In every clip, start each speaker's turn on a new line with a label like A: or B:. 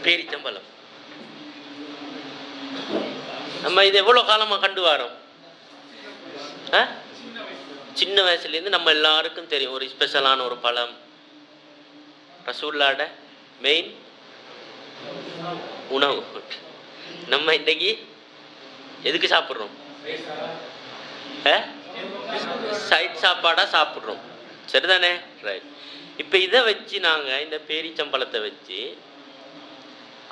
A: பேரிச்சம்பழம். நம்ம இது எவ்வளோ காலமாக கண்டு வரோம்? சின்ன வயசுலேருந்து நம்ம எல்லாருக்கும் தெரியும் ஒரு ஸ்பெஷலான ஒரு பழம். ரசூல்லாட மெயின் உணவு. நம்ம இன்றைக்கு எதுக்கு சாப்பிட்றோம்? சைட் சாப்பாடாக சாப்பிட்றோம். சரிதானே? ரைட். இப்போ இதை வச்சு நாங்கள் இந்த பேரிச்சம்பழத்தை வச்சு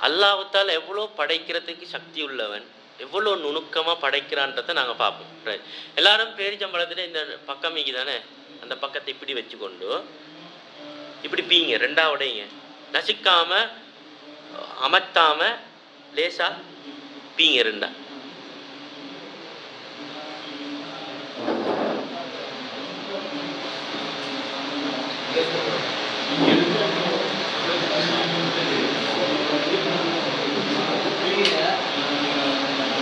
A: அல்லாஹ்வுத்தால எவ்வளோ படைக்கிறதுக்கு சக்தி உள்ளவன், எவ்வளோ நுணுக்கமாக படைக்கிறான்றதை நாங்கள் பார்ப்போம். ரைட். எல்லாரும் பேரிச்சம்பழத்தில் இந்த பக்கமிக்கு தானே, அந்த பக்கத்தை இப்படி வச்சுக்கொண்டு இப்படி பீங்க, ரெண்டா உடைங்க, நசிக்காம அமர்த்தாம லேசா பீங்க ரெண்டா.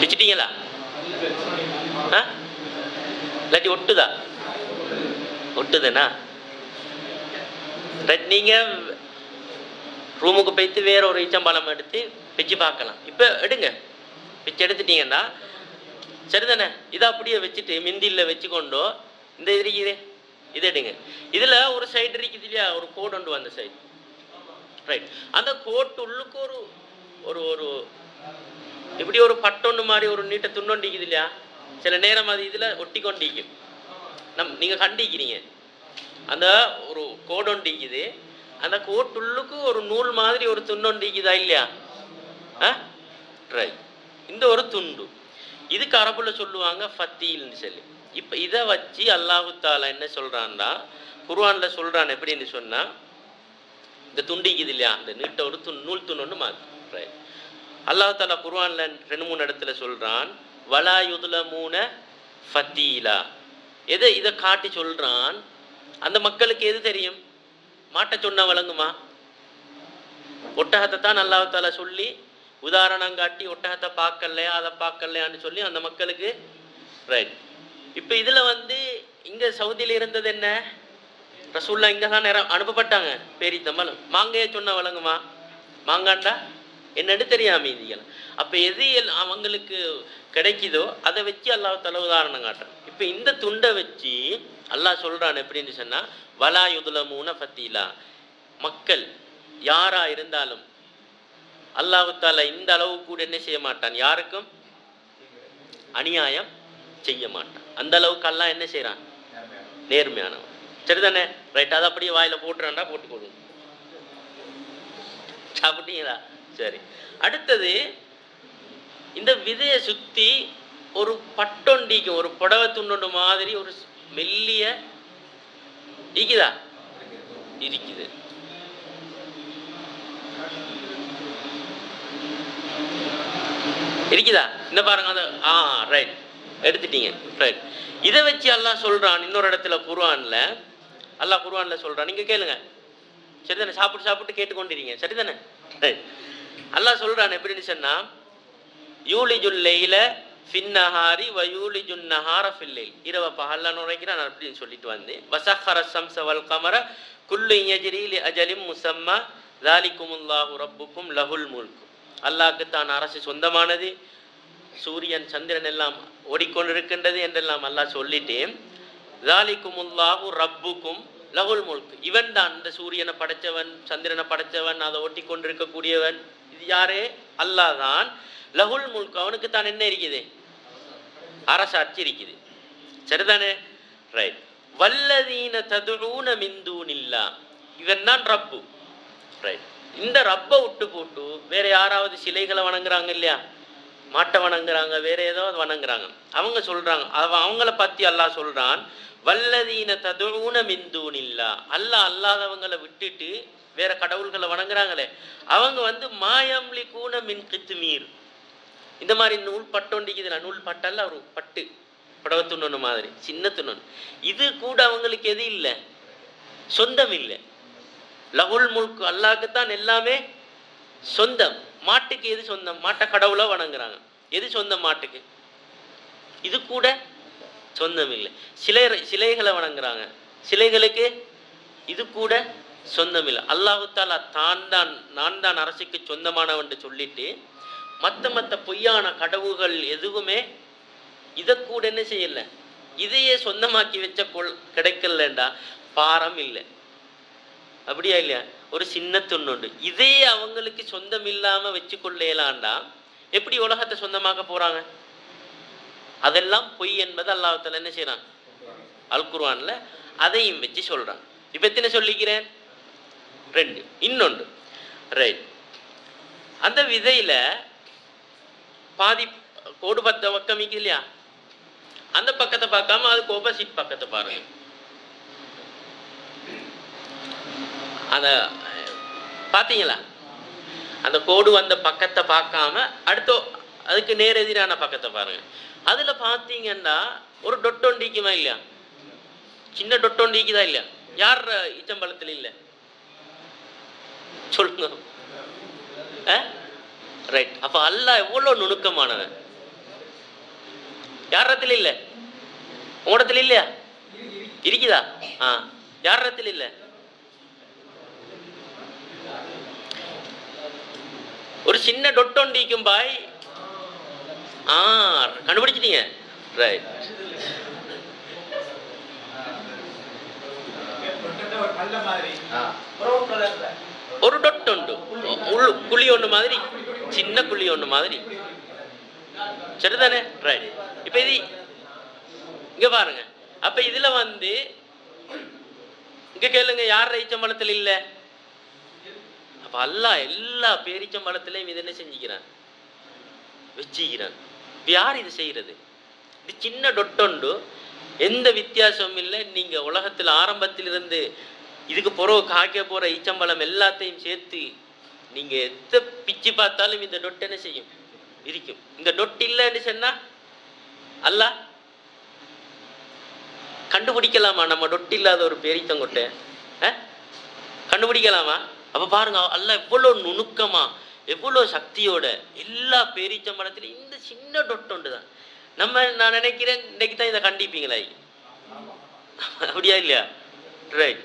A: வச்சுட்டீங்களா? இல்லாட்டி ஒட்டுதா? ஒட்டுதுண்ணா. நீங்கள் ரூமுக்கு போய்த்து வேற ஒரு ஈச்சம்பழம் எடுத்து வச்சு பார்க்கலாம். இப்போ எடுங்க, வச்சு எடுத்துட்டீங்கன்னா சரிதானே? இதை அப்படியே வச்சுட்டு மிந்தியில் வச்சுக்கொண்டோ இந்த இது இருக்குது, இதை எடுங்க. இதில் ஒரு சைடு இருக்குது இல்லையா, ஒரு கோடு உண்டு அந்த சைடு. ரைட். அந்த கோட்டு உள்ளுக்கு ஒரு ஒரு ஒரு இப்படி ஒரு பட்டொன்று மாதிரி ஒரு நீட்டை துண்டொண்டிக்குது இல்லையா, சில நேரம் அது இதில் ஒட்டி கொண்டிக்கும். நீங்கள் கண்டிக்கிறீங்க அந்த ஒரு கோடொண்டிக்குது, அந்த கோட்டுள்ளுக்கு ஒரு நூல் மாதிரி ஒரு துண்டொண்டிக்குதா இல்லையா? ரைட். இந்த ஒரு துண்டு இதுக்கு அரபுல சொல்லுவாங்க ஃபத்தீல்னு சொல்லி. இப்போ இதை வச்சு அல்லாஹு தாலா என்ன சொல்கிறான்னா, குர்ஆன்ல சொல்கிறான். எப்படின்னு சொன்னால், இந்த துண்டிக்குது இல்லையா, அந்த நீட்ட ஒரு நூல் துண்டு மாதிரி. ரைட். அல்லாஹு தாலா குர்ஆன்ல 2-3 இடத்துல சொல்கிறான், வலா யுதுலமூன ஃபத்தீலா. இதை காட்டி சொல்கிறான். அந்த மக்களுக்கு எது தெரியும்? மாட்ட சொன்ன வழங்குமா? ஒட்டகத்தை தான் அல்லாஹ் தாலா சொல்லி உதாரணம் காட்டி ஒட்டகத்தை பார்க்கலையா அதை பார்க்கலையான்னு சொல்லி அந்த மக்களுக்கு. ரைட். இப்போ இதில் இங்கே சவுதியில் இருந்தது என்ன? ரசூல்லா இங்கே தான் அனுப்பப்பட்டாங்க. பேரிச்சம்பழம். மாங்கையை சொன்ன வழங்குமா? மாங்காண்டா என்னன்னு தெரியாம இதுகள். அப்போ எது அவங்களுக்கு கிடைக்குதோ அதை வச்சு அல்லாஹ் தாலா உதாரணம் காட்டுறான். இப்போ இந்த துண்டை வச்சு அல்லாஹ் சொல்கிறான் எப்படின்னு சொன்னால், வலா யுதுலமூன ஃபத்தீலா. மக்கள் யாரா இருந்தாலும் அல்லாஹ் தாலா இந்த அளவு கூட என்ன செய்ய மாட்டான், யாருக்கும் அநியாயம் செய்ய மாட்டான். அந்த அளவுக்கு அல்லாஹ் என்ன செய்கிறான்? நேர்மையானவன். சரிதானே? ரைட். அதை அப்படியே வாயில போட்டுறான்டா, போட்டு கொடுங்க. சாப்பிட்டீங்களா? சரி. அடுத்தது, இந்த விதையை சுற்றி ஒரு பட்டொண்டிக்கும், ஒரு புடவை துண்டு மாதிரி ஒரு மெல்லிய இருக்குதா? இருக்குது. இருக்குதா? இந்த பாருங்க. அந்த ரைட், எடுத்துட்டீங்க. ரைட். இதை வச்சு அல்லாஹ் சொல்றான் இன்னொரு இடத்துல குர்ஆன்ல. அல்லாஹ் குர்ஆன்ல சொல்றான், நீங்க கேளுங்க. சரிதானே? சாப்பிட்டு சாப்பிட்டு கேட்டுக்கொண்டிருக்கீங்க. சரிதானே? ரைட். அல்லாஹ் சொல்றான் எப்படின்னு சொன்னா, யூலிஜுல் லைல ஃபின்னஹாரி வ யூலிஜுன் நஹார ஃபில் லைல். இரவ பகல்ல நுழைக்கிறான் அப்படின்னு சொல்லிட்டு வஸஹர ஸம்ஸ வல் கமர குல்லு யஜ்ரி லி அஜலிம் முஸம்மா ஸாலிகுமுல்லாஹு ரப்புக்கும் லஹுல் முல்க். அல்லாஹ்க்கு தான் அரசு சொந்தமானது, சூரியன் சந்திரன் எல்லாம் ஓடிக்கொண்டிருக்கின்றது என்றெல்லாம் அல்லாஹ் சொல்லிட்டு, ஸாலிகுமுல்லாஹு ரப்புக்கும் லஹுல் முல்க். இவன் தான் இந்த சூரியனை படைச்சவன், சந்திரனை படைச்சவன், அதை ஓட்டி கொண்டிருக்கக்கூடியவன். இது யாரே? அல்லாஹ் தான். லஹுல் முல்க், அவனுக்கு தான் என்ன இருக்குது? அரசாட்சி இருக்குது. சரிதானே? ரைட். வல்லதீன ததுஊன மின் தூனில்லா, இவன் தான் ரப்பு. ரைட். இந்த ரப்பை விட்டு போட்டு வேற யாராவது சிலைகளை வணங்குறாங்க இல்லையா, மாட்டை வணங்குறாங்க, வேற ஏதாவது வணங்குறாங்க. அவங்க சொல்றாங்க, அவங்கள பத்தி அல்லாஹ் சொல்றான், வல்லதீன ததுஊன மின் தூனில்லா. அல்லாஹ் அல்லாதவங்களை விட்டுட்டு வேற கடவுள்களை வணங்குறாங்களே, அவங்க மாயம்லி கூன மின் கித்மீர். இந்த மாதிரி நூல் பட்டொண்டிக்குதுல, நூல் பட்டல்ல, ஒரு பட்டு புடவை துண்ணு மாதிரி சின்ன துண்ணு, இது கூட அவங்களுக்கு எது இல்லை, சொந்தம் இல்லை. லஹுல் முல்க், அல்லாஹ்க்குத்தான் எல்லாமே சொந்தம். மாட்டுக்கு எது சொந்தம்? மாட்டை கடவுளை வணங்குறாங்க. எது சொந்தம் மாட்டுக்கு? இது கூட சொந்தம் இல்லை. சிலைகளை வணங்குறாங்க, சிலைகளுக்கு இது கூட சொந்தம் இல்லை. அல்லாஹு தாலா நான் தான் அரசுக்கு சொந்தமானவன் சொல்லிட்டு மற்ற பொய்யான கடவுள்கள் எதுவுமே இதை கூட என்ன செய்யல, இதையே சொந்தமாக்கி வச்ச கிடைக்கலண்டா பாரம் இல்லை. அப்படியா இல்லையா? ஒரு சின்ன துண்ணுண்டு, இதே அவங்களுக்கு சொந்தம் இல்லாம வச்சு கொள்ளலாண்டா எப்படி உலகத்தை சொந்தமாக்க போறாங்க? அதெல்லாம் பொய் என்பது அல்லாஹ் தஆலா என்ன செய்யறான்? அல் குர்ஆன்ல அதையும் வச்சு சொல்றான். இப்ப எத்தனை சொல்லிக்கிறேன்? 2. இன்னொன்று ரைட், அந்த விதையில பாதி கோடு பக்கம் இருக்கு இல்லையா, அந்த பக்கத்தை பார்க்காம அதுக்கு ஆப்போசிட் பக்கத்தை பாருங்க. அத பாத்தீங்களா? அந்த கோடு வந்த பக்கத்தை பார்க்காம அடுத்து அதுக்கு நேர் எதிரான பக்கத்தை பாருங்க. அதுல பாத்தீங்கன்னா ஒரு டொட்டொண்டிக்குமா இல்லையா? சின்ன டொட்டொண்டிக்குதா இல்லையா? யார் ஈச்சம்பழத்தில் இல்லை சொல்லுங்க. ரைட். அப்ப அல்லாஹ் எவ்வளவு நுணுக்கமானவன். யார் இடத்துல இல்லை? உங்களிடத்துல இல்லையா? இருக்குதா? யார் இடத்துல இல்லை? ஒரு சின்ன டொட்டொண்டிக்கும் பாய். கண்டுபிடிச்சிட்டீங்க. ரைட். ஒரு டொட் உண்டு, குழி ஒண்ணு மாதிரி, சின்ன குழி ஒண்ணு மாதிரி, சரிதானே? ரைட். இப்ப இது இங்க பாருங்க. அப்ப இதுல இங்க கேளுங்க, யார் ஈச்சம்பழத்தில் இல்ல? அப்ப அல்லாஹ் எல்லா பேரீச்சம்பழத்திலையும் இது என்ன செஞ்சுக்கிறான்? வச்சுக்கிறான். யார் இது செய்யறது? இது சின்ன டொட்டொண்டு, எந்த வித்தியாசமும் இல்லை. நீங்க உலகத்தில் ஆரம்பத்திலிருந்து இதுக்கு பிறகு காய்க்க போற ஈச்சம்பழம் எல்லாத்தையும் சேர்த்து நீங்க எந்த பிச்சு பார்த்தாலும் இந்த டொட் என்ன செய்யும்? இருக்கும். இந்த டொட் இல்லைன்னு சொன்னா அல்லாஹ் கண்டுபிடிக்கலாமா? நம்ம டொட் இல்லாத ஒரு பேரீச்சங்கொட்டை கண்டுபிடிக்கலாமா? அப்ப பாருங்க, அல்லாஹ் எவ்வளவு நுணுக்கமா எவ்வளவு சக்தியோட எல்லா பேரீச்சம்பழத்திலும் இந்த சின்ன டொட்டொண்டு தான். நான் நினைக்கிறேன் இன்னைக்கு தான் இதை கண்டிப்பீங்களா? அப்படியா இல்லையா? ரைட்.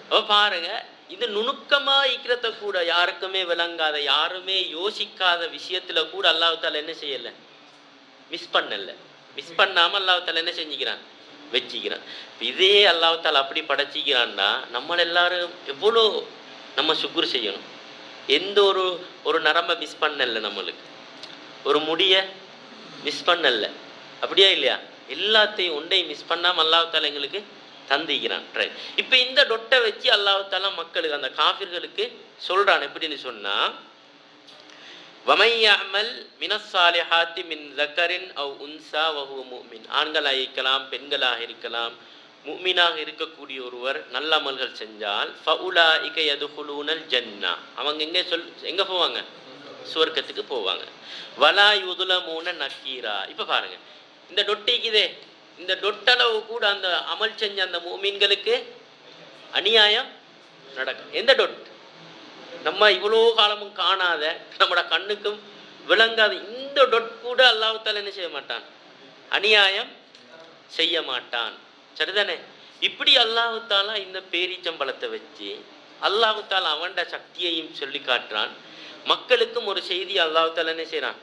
A: அப்ப பாருங்க, இது நுணுக்கமா இருக்கிறத கூட யாருக்குமே விளங்காத, யாருமே யோசிக்காத விஷயத்துல கூட அல்லாஹ் தஆலா என்ன செய்யல? மிஸ் பண்ணல. மிஸ் பண்ணாம அல்லாஹ் தஆலா என்ன செஞ்சுக்கிறான்? வச்சுக்கிறான். இதே அல்லாஹ் தஆலா அப்படி படைச்சிக்கிறான்னா நம்ம எல்லாரும் எவ்வளோ நம்ம சுக்குர் செய்யணும். எந்த ஒரு நரம்பை மிஸ் பண்ணல, நம்மளுக்கு ஒரு முடிய மிஸ் பண்ணல, அப்படியா இல்லையா? எல்லாத்தையும் ஒன்றை மிஸ் பண்ணாம அல்லாஹ் தஆலா எங்களுக்கு தந்திக்கிறான். ரைட். இப்ப இந்த டொட்டை வச்சு அல்லாஹ் தஆலா மக்களுக்கு, அந்த காஃபிர்களுக்கு சொல்றான். எப்படின்னு சொன்னா, வமன் யஅமல் மினஸ் ஸாலிஹாத்தி மின் ஸக்கரின் அவ் உன்ஸா வஹுவ முஃமின். ஆண்களாக இருக்கலாம், பெண்களாக இருக்கலாம், முஃமினாக இருக்கக்கூடிய ஒருவர் நல்ல அமல்கள் செஞ்சால் ஃபஉலாஇக யதுகுலூனல் ஜன்னா. அவங்க எங்க போவாங்க? சுவர்க்கத்துக்கு போவாங்க. வலா யுதுலமூன நக்கீரா. இப்ப பாருங்க, இந்த டொட்டிக்குதே, இந்த டொட்டளவு கூட அந்த அமல் செஞ்ச அந்த முஃமின்களுக்கு அநியாயம் நடக்கும். எந்த டொட்? நம்ம இவ்வளோ காலமும் காணாத, நம்மட கண்ணுக்கும் விளங்காத இந்த டொட் கூட அல்லாஹ் தஆலா என்ன செய்ய மாட்டான்? அநியாயம் செய்ய மாட்டான். சரிதானே? இப்படி அல்லாஹ் தஆலா இந்த பேரீச்சம்பழத்தை வச்சு அல்லாஹ் தஆலா அவன்ட சக்தியையும் சொல்லி காட்டுறான். மக்களுக்கும் ஒரு செய்தி அல்லாஹ் தஆலா என்ன செய்யறான்?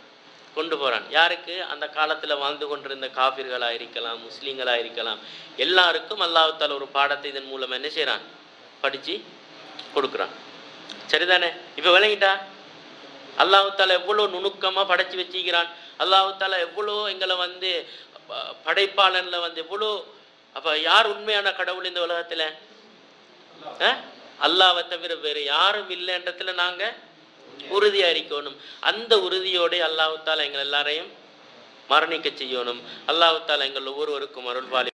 A: கொண்டு போறான். யாருக்கு? அந்த காலத்துல வாழ்ந்து கொண்டிருந்த காஃபிர்களா இருக்கலாம், முஸ்லீம்களா இருக்கலாம், எல்லாருக்கும் அல்லாஹ் தஆலா ஒரு பாடத்தை இதன் மூலம் என்ன செய்யறான்? படிச்சு கொடுக்குறான். சரிதானே? இப்ப விளங்கிட்டா? அல்லாஹ் தஆலா எவ்வளவு நுணுக்கமா படைச்சு வச்சுக்கிறான். அல்லாஹ் தஆலா எவ்வளோ எங்களை படைப்பாளன்ல எவ்வளோ. அப்ப யார் உண்மையான கடவுள் இந்த உலகத்துல? அல்லாஹ்வை தவிர வேறு யாரும் இல்லைன்றதுல நாங்க உறுதியா இருக்கணும். அந்த உறுதியோட அல்லாஹ் தஆலா எங்கள் எல்லாரையும் மரணிக்க செய்யணும். அல்லாஹ் தஆலா எங்கள் ஒவ்வொருவருக்கும் அருள்வாளி.